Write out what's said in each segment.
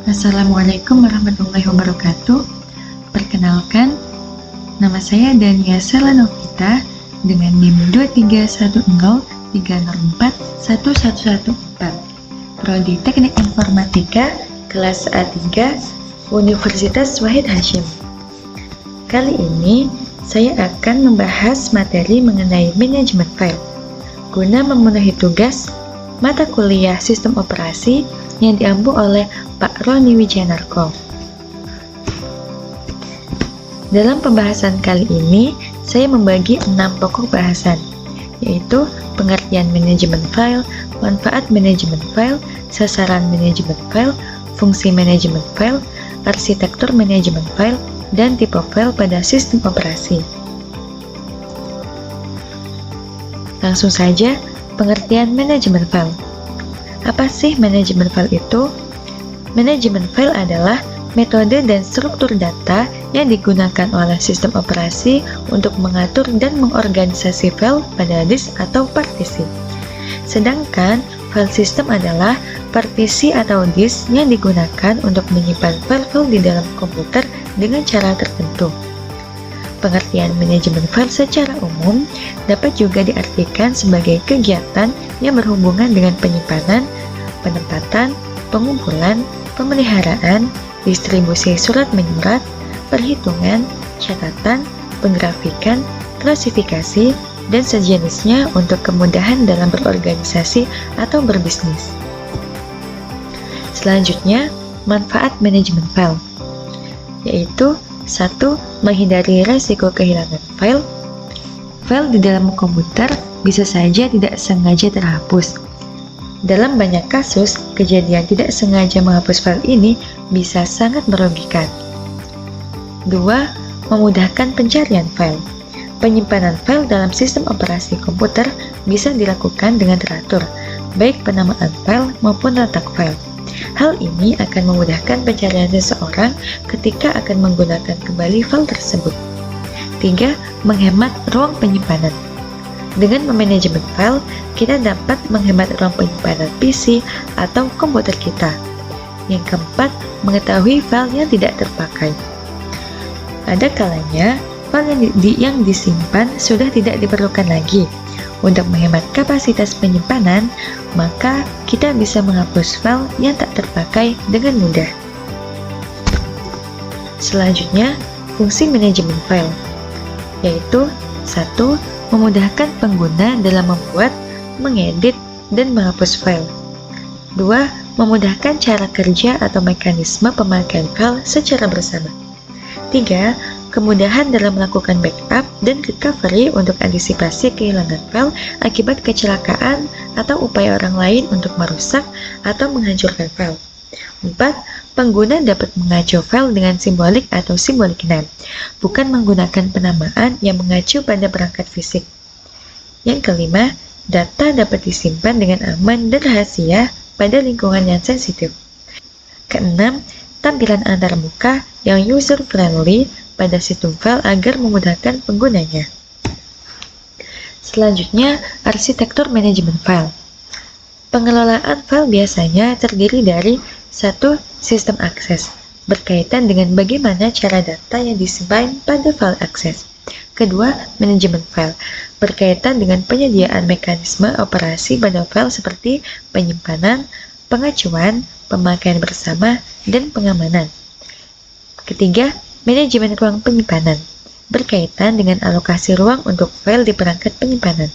Assalamualaikum warahmatullahi wabarakatuh. Perkenalkan, nama saya Dania Selanovita dengan NIM 23103041114, Prodi Teknik Informatika, kelas A3, Universitas Wahid Hasyim. Kali ini, saya akan membahas materi mengenai manajemen file, guna memenuhi tugas mata kuliah Sistem Operasi yang diampu oleh Pak Roni Wijanarko. Dalam pembahasan kali ini, saya membagi 6 pokok bahasan, yaitu pengertian manajemen file, manfaat manajemen file, sasaran manajemen file, fungsi manajemen file, arsitektur manajemen file, dan tipe file pada sistem operasi. Langsung saja, pengertian manajemen file. Apa sih manajemen file itu? Manajemen file adalah metode dan struktur data yang digunakan oleh sistem operasi untuk mengatur dan mengorganisasi file pada disk atau partisi. Sedangkan file system adalah partisi atau disk yang digunakan untuk menyimpan file-file di dalam komputer dengan cara tertentu. Pengertian manajemen file secara umum dapat juga diartikan sebagai kegiatan yang berhubungan dengan penyimpanan, penempatan, pengumpulan, pemeliharaan, distribusi surat menyurat, perhitungan, catatan, penggrafikan, klasifikasi, dan sejenisnya untuk kemudahan dalam berorganisasi atau berbisnis. Selanjutnya, manfaat manajemen file, yaitu 1. Menghindari resiko kehilangan file. File di dalam komputer bisa saja tidak sengaja terhapus. Dalam banyak kasus, kejadian tidak sengaja menghapus file ini bisa sangat merugikan. 2. Memudahkan pencarian file. Penyimpanan file dalam sistem operasi komputer bisa dilakukan dengan teratur, baik penamaan file maupun letak file. Hal ini akan memudahkan pencarian seseorang ketika akan menggunakan kembali file tersebut. 3. Menghemat ruang penyimpanan. Dengan memanajemen file, kita dapat menghemat ruang penyimpanan PC atau komputer kita. Yang keempat, mengetahui file yang tidak terpakai. Ada kalanya, file yang disimpan sudah tidak diperlukan lagi. Untuk menghemat kapasitas penyimpanan, maka kita bisa menghapus file yang tak terpakai dengan mudah. Selanjutnya, fungsi manajemen file, yaitu 1. Memudahkan pengguna dalam membuat, mengedit, dan menghapus file. 2. Memudahkan cara kerja atau mekanisme pemakaian file secara bersama. 3. Kemudahan dalam melakukan backup dan recovery untuk antisipasi kehilangan file akibat kecelakaan atau upaya orang lain untuk merusak atau menghancurkan file. 4. Pengguna dapat mengacu file dengan simbolik atau simbolik name, bukan menggunakan penamaan yang mengacu pada perangkat fisik. Yang kelima, data dapat disimpan dengan aman dan rahasia pada lingkungan yang sensitif. Keenam, tampilan antarmuka yang user-friendly pada sistem file agar memudahkan penggunanya. Selanjutnya, arsitektur manajemen file. Pengelolaan file biasanya terdiri dari 1. Sistem akses, berkaitan dengan bagaimana cara data yang disimpan pada file akses. Kedua, manajemen file, berkaitan dengan penyediaan mekanisme operasi pada file seperti penyimpanan, pengacuan, pemakaian bersama, dan pengamanan. Ketiga, manajemen ruang penyimpanan, berkaitan dengan alokasi ruang untuk file di perangkat penyimpanan.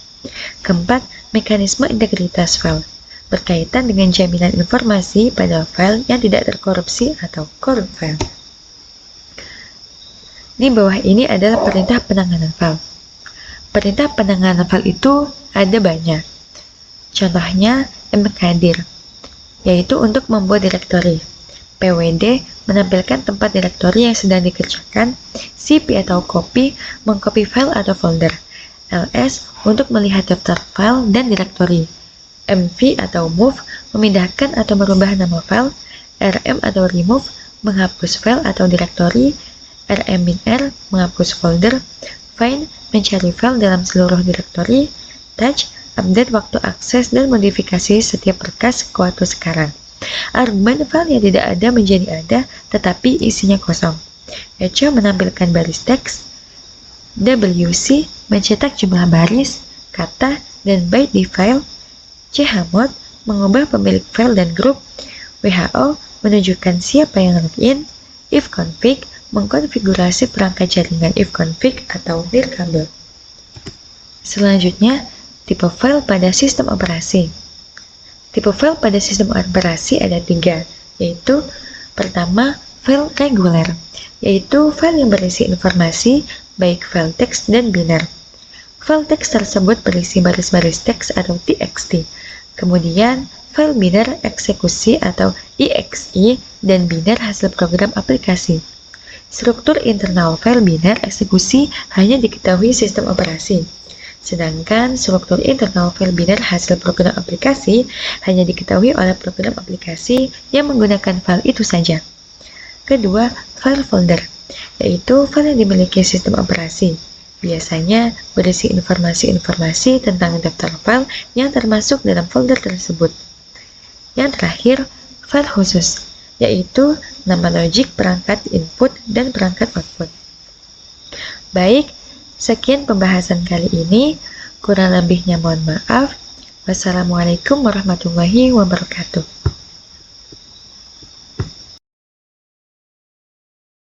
Keempat, mekanisme integritas file, berkaitan dengan jaminan informasi pada file yang tidak terkorupsi atau korup file. Di bawah ini adalah perintah penanganan file. Perintah penanganan file itu ada banyak. Contohnya, mkdir, yaitu untuk membuat direktori. pwd menampilkan tempat direktori yang sedang dikerjakan, cp atau copy mengcopy file atau folder, ls untuk melihat daftar file dan direktori, mv atau move memindahkan atau merubah nama file, rm atau remove menghapus file atau direktori, rm-r menghapus folder, find mencari file dalam seluruh direktori, touch update waktu akses dan modifikasi setiap berkas ke waktu sekarang. Argumen file yang tidak ada menjadi ada, tetapi isinya kosong. Echo menampilkan baris teks, WC mencetak jumlah baris, kata, dan byte di file, chmod mengubah pemilik file dan grup, WHO menunjukkan siapa yang login, ifconfig mengkonfigurasi perangkat jaringan ifconfig atau nirkabel. Selanjutnya, tipe file pada sistem operasi. Tipe file pada sistem operasi ada 3, yaitu pertama, file reguler, yaitu file yang berisi informasi, baik file teks dan biner. File teks tersebut berisi baris-baris teks atau txt. Kemudian, file biner eksekusi atau exe dan biner hasil program aplikasi. Struktur internal file biner eksekusi hanya diketahui sistem operasi. Sedangkan struktur internal file biner hasil program aplikasi hanya diketahui oleh program aplikasi yang menggunakan file itu saja. Kedua, file folder, yaitu file yang dimiliki sistem operasi. Biasanya berisi informasi-informasi tentang daftar file yang termasuk dalam folder tersebut. Yang terakhir, file khusus, yaitu nama logik perangkat input dan perangkat output. Baik, sekian pembahasan kali ini. Kurang lebihnya mohon maaf. Wassalamualaikum warahmatullahi wabarakatuh.